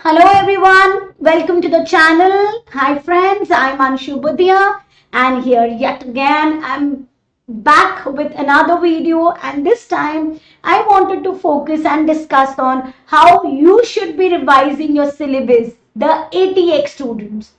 Hello everyone, welcome to the channel. Hi friends, I'm Anshu Budhia and here yet again I'm back with another video, and this time I wanted to focus and discuss on how you should be revising your syllabus, the ATX students.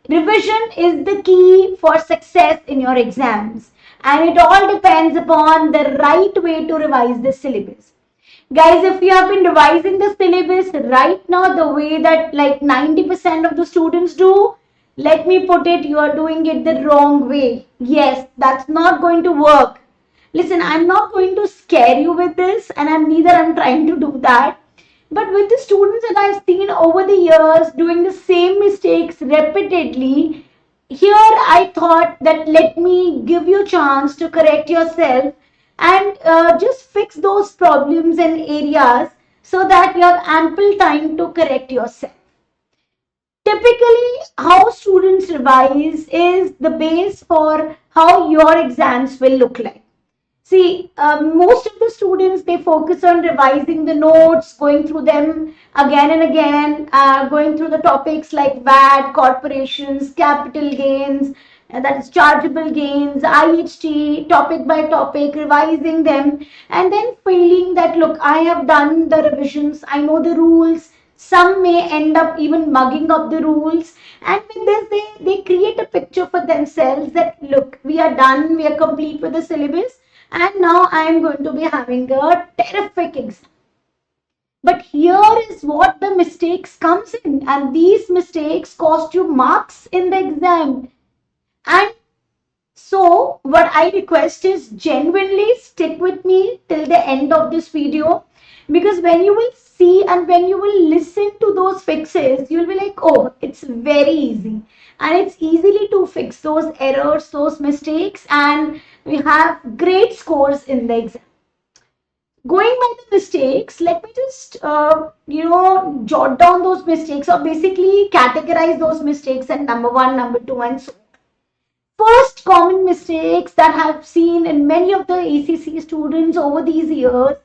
Revision is the key for success in your exams, and it all depends upon the right way to revise the syllabus. Guys, if you have been revising the syllabus right now the way that like 90% of the students do, let me put it, you are doing it the wrong way. Yes, that's not going to work. Listen, I'm not going to scare you with this, and I'm trying to do that. But with the students that I've seen over the years doing the same mistakes repeatedly, here I thought that let me give you a chance to correct yourself and just fix those problems and areas so that you have ample time to correct yourself. Typically, how students revise is the base for how your exams will look like. See, most of the students, they focus on revising the notes, going through them again and again, going through the topics like VAT, corporations, capital gains, that is chargeable gains, IHT, topic by topic, revising them, and then feeling that, look, I have done the revisions, I know the rules. Some may end up even mugging up the rules, and with this they create a picture for themselves that, look, we are done, we are complete with the syllabus, and now I am going to be having a terrific exam. But here is what the mistakes comes in, and these mistakes cost you marks in the exam. And so what I request is genuinely stick with me till the end of this video, because when you will see and when you will listen to those fixes, you'll be like, oh, it's very easy. And it's easily to fix those errors, those mistakes, and we have great scores in the exam. Going by the mistakes, let me just, jot down those mistakes, or basically categorize those mistakes and number one, number two, and so on. First common mistakes that I've seen in many of the ACC students over these years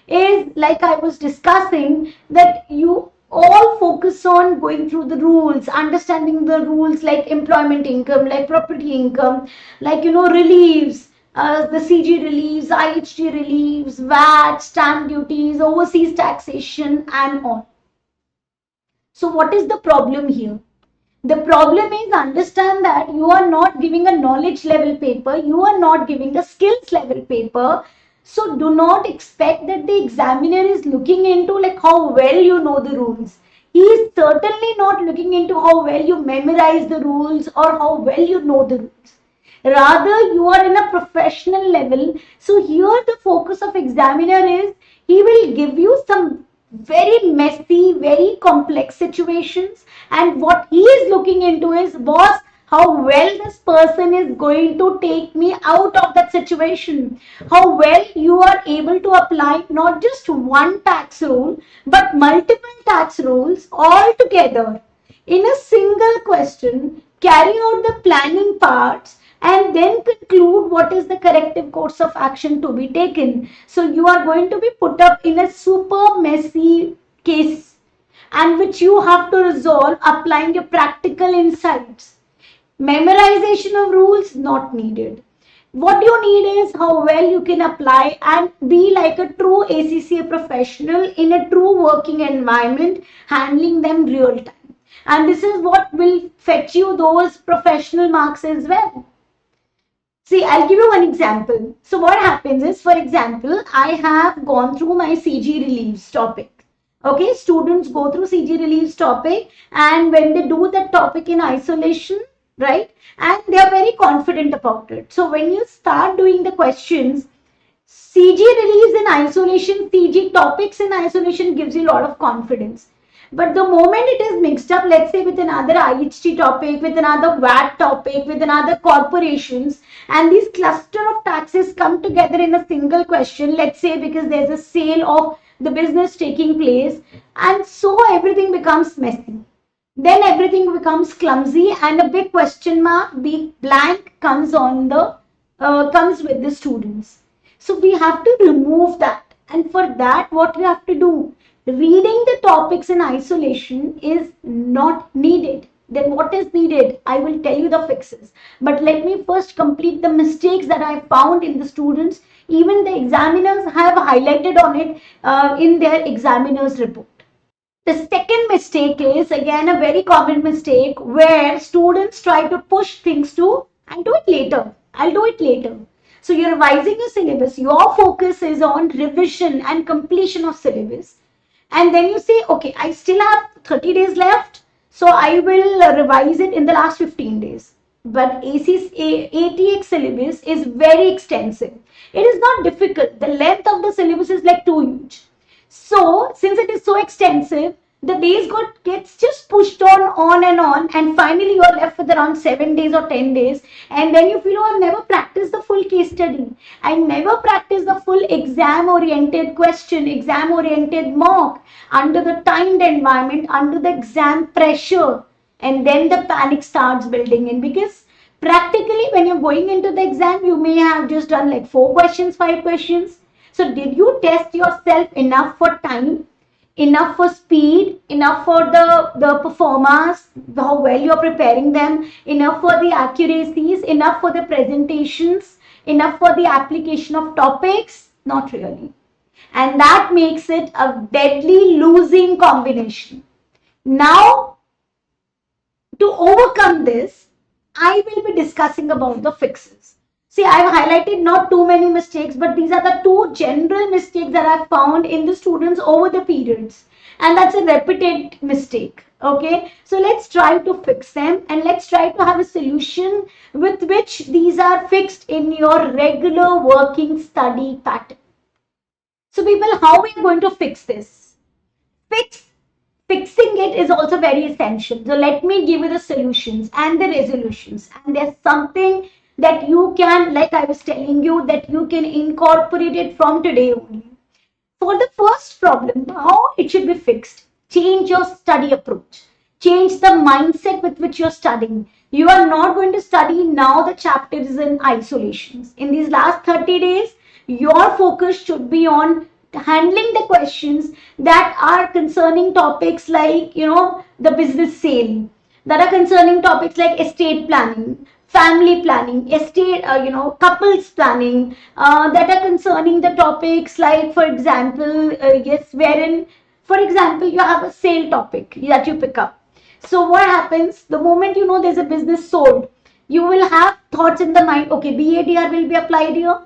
is, like I was discussing, that you all focus on going through the rules, understanding the rules like employment income, like property income, like, reliefs, the CG reliefs, IHT reliefs, VAT, stamp duties, overseas taxation, and on. So what is the problem here? The problem is, understand that you are not giving a knowledge level paper, you are not giving a skills level paper. So do not expect that the examiner is looking into like how well you know the rules. He is certainly not looking into how well you memorize the rules or how well you know the rules. Rather, you are in a professional level. So here the focus of examiner is, he will give you some very messy, very complex situations, and what he is looking into is, boss, how well this person is going to take me out of that situation, how well you are able to apply not just one tax rule but multiple tax rules all together in a single question, carry out the planning parts, and then conclude what is the corrective course of action to be taken. So you are going to be put up in a super messy case, and which you have to resolve applying your practical insights. Memorization of rules not needed. What you need is how well you can apply and be like a true ACCA professional in a true working environment, handling them real time. And this is what will fetch you those professional marks as well. See, I'll give you one example. So what happens is, for example, I have gone through my CG reliefs topic. Okay, students go through CG reliefs topic, and when they do that topic in isolation, right, and they are very confident about it. So when you start doing the questions, CG reliefs in isolation, CG topics in isolation gives you a lot of confidence. But the moment it is mixed up, let's say with another IHT topic, with another VAT topic, with another corporations, and these cluster of taxes come together in a single question, let's say because there's a sale of the business taking place, and so everything becomes messy. Then everything becomes clumsy, and a big question mark, big blank comes on the comes with the students. So we have to remove that, and for that, what we have to do? Reading the topics in isolation is not needed. Then what is needed? I will tell you the fixes. But let me first complete the mistakes that I found in the students. Even the examiners have highlighted on it in their examiner's report. The second mistake is again a very common mistake where students try to push things to, I'll do it later. I'll do it later. So you're revising your syllabus. Your focus is on revision and completion of syllabus. And then you say, okay, I still have 30 days left. So I will revise it in the last 15 days. But ATX syllabus is very extensive. It is not difficult. The length of the syllabus is like too huge. So, since it is so extensive, the days gets just pushed on, and finally you are left with around 7 days or 10 days, and then you feel, oh, I've never practiced the full case study. I never practiced the full exam-oriented question, exam-oriented mock, under the timed environment, under the exam pressure, and then the panic starts building in because practically when you're going into the exam, you may have just done like 4 questions, 5 questions. So did you test yourself enough for time, enough for speed, enough for the performance, how well you're preparing them, enough for the accuracies, enough for the presentations, enough for the application of topics? Not really. And that makes it a deadly losing combination. Now, to overcome this, I will be discussing about the fixes. See, I've highlighted not too many mistakes, but these are the 2 general mistakes that I've found in the students over the periods. And that's a repeated mistake. Okay, so let's try to fix them and let's try to have a solution with which these are fixed in your regular working study pattern. So people, how are we going to fix this? Fixing it is also very essential. So let me give you the solutions and the resolutions. And there's something that you can, like I was telling you, that you can incorporate it from today only. For the first problem, how it should be fixed, change your study approach. Change the mindset with which you're studying. You are not going to study now the chapters in isolations. In these last 30 days, your focus should be on handling the questions that are concerning topics like, the business sale, that are concerning topics like estate planning, family planning, estate, couples planning, that are concerning the topics like, for example, wherein, for example, you have a sale topic that you pick up. So what happens, the moment you know there's a business sold, you will have thoughts in the mind, okay, BADR will be applied here.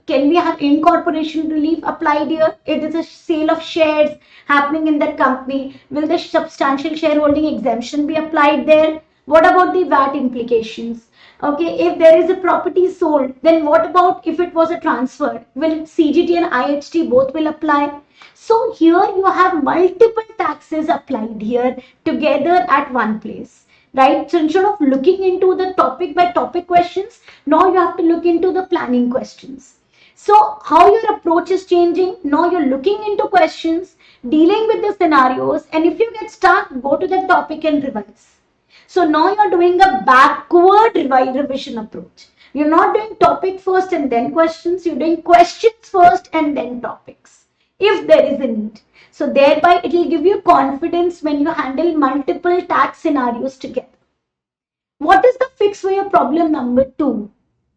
Can we have incorporation relief applied here? It is a sale of shares happening in that company. Will the substantial shareholding exemption be applied there? What about the VAT implications? Okay, if there is a property sold, then what about if it was a transfer? Will CGT and IHT both will apply? So here you have multiple taxes applied here together at one place. Right? So instead of looking into the topic by topic questions, now you have to look into the planning questions. So how your approach is changing, now you're looking into questions, dealing with the scenarios, and if you get stuck, go to the topic and revise. So now you're doing a backward revision approach. You're not doing topic first and then questions, you're doing questions first and then topics, if there is a need. So thereby it will give you confidence when you handle multiple tax scenarios together. What is the fix for your problem number 2?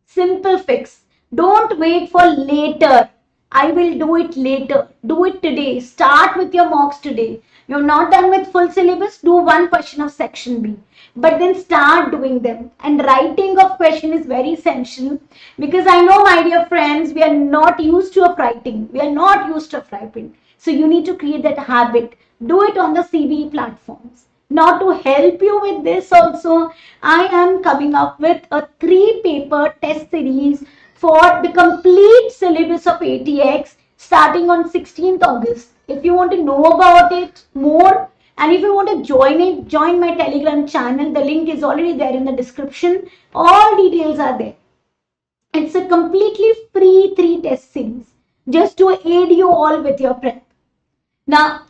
Simple fix. Don't wait for later. I will do it later. Do it today. Start with your mocks today. You're not done with full syllabus, do 1 question of section B. But then start doing them. And writing of question is very essential because I know, my dear friends, we are not used to writing. We are not used to writing. So you need to create that habit. Do it on the CBE platforms. Now to help you with this also, I am coming up with a 3-paper test series for the complete syllabus of ATX starting on 16th August. If you want to know about it more and if you want to join it, join my Telegram channel. The link is already there in the description. All details are there. It's a completely free 3 test series just to aid you all with your prep. Now,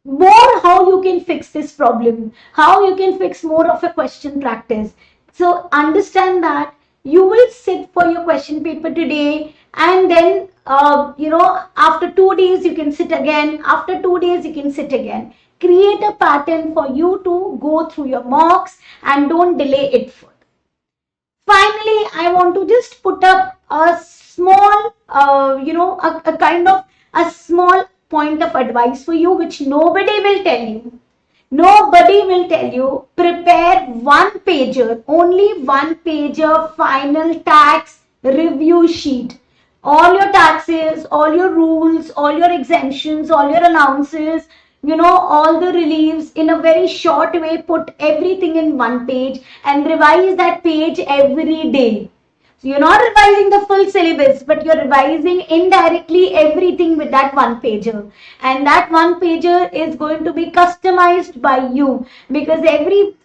more how you can fix this problem, how you can fix more of a question practice. So understand that You will sit for your question paper today, and then after 2 days you can sit again. After 2 days you can sit again. Create a pattern for you to go through your mocks and don't delay it further. Finally, I want to just put up a small, a kind of a small point of advice for you, which nobody will tell you. Nobody will tell you. Prepare one pager, only one pager final tax review sheet. All your taxes, all your rules, all your exemptions, all your allowances, all the reliefs in a very short way, put everything in one page and revise that page every day. So you're not revising the full syllabus, but you're revising indirectly everything with that one pager. And that one pager is going to be customized by you, because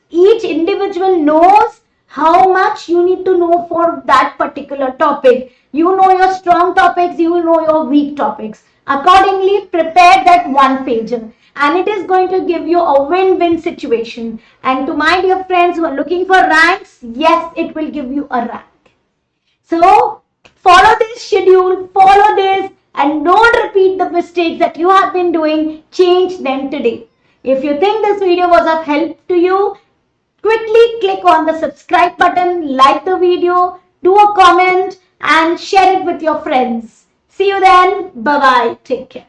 each individual knows how much you need to know for that particular topic. You know your strong topics, you know your weak topics. Accordingly, prepare that one pager, and it is going to give you a win-win situation. And to my dear friends who are looking for ranks, yes, it will give you a rank. So follow this schedule, follow this, and don't repeat the mistakes that you have been doing. Change them today. If you think this video was of help to you, quickly click on the subscribe button, like the video, do a comment, and share it with your friends. See you then. Bye bye. Take care.